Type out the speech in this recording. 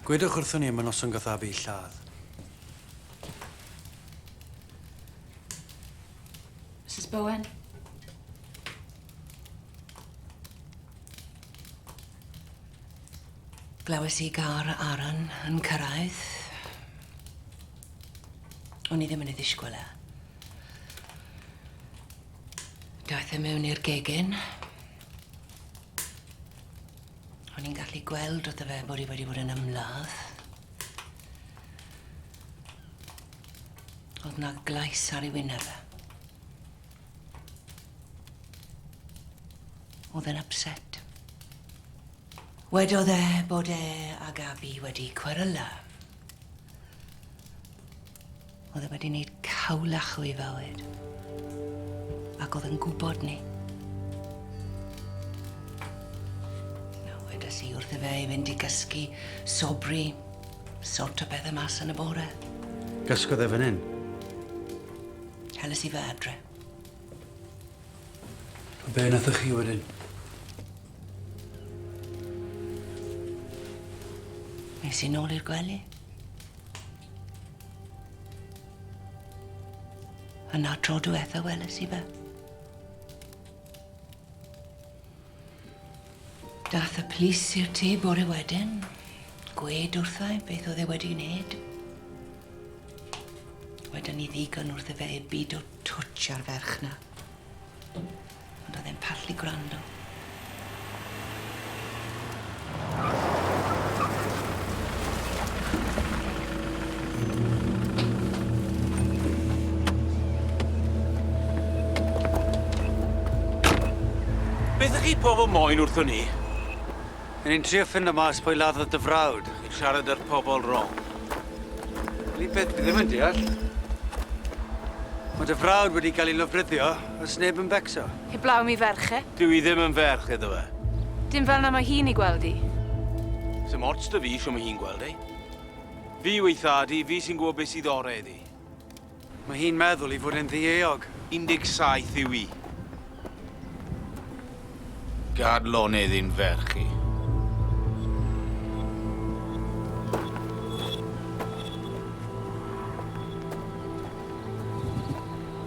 Gwedwch wrthon ni am y noson gathabu lladd. Mrs Bowen? Glywes i gar Aaron yn cyrraedd. O'n i ddim yn ei ddisgwyl e. Daeth e mewn i'r gegin. O'n i'n gallu gweld wrtho fe bod i wedi bod yn ymladd. Oedd na glais ar ei wyneb e. Oedd e'n upset. Wedodd e bod e ag Abi wedi cweryla. Oedd e wedi wneud cawlach o'i fywyd. Ac oedd yn gwybod ni. Wedes i wrtho fe i fynd i gysgu sobri, sort o bethau mas yn y bore. Gysgodd e fan hyn? Heles i fe adre. Be nathoch chi wedyn? Nes i nôl i'r gwely. Yna tro diwetha weles i fe. Dath y plis i'r tŷ bore wedyn. Gwed wrthai beth oedd e wedi wneud. Wedyn ni ddigon wrtho fe e byd o twtch ar ferch na. Ond oedd e'n pallu gwrando. Beth ych chi pobl moyn wrthon ni? Ni'n trio ffind o mas pwy laddodd dy frawd. I siarad â'r pobl rong. Ni beth fi ddim yn deall. Mae dy frawd wedi cael ei lofryddio, os neb yn becso. Heblaw mi ferch e. Dyw i ddim yn ferch iddo fe. Dim fel na mae hi'n ei gweld i. Sym ots dy fi sio mae hi'n gweld ei. Fi yw ei thad i, fi sy'n gwybod beth sydd ore iddi. Mae hi'n meddwl i fod yn ddieog. 17 yw i. Gad lonydd i'n ferch i.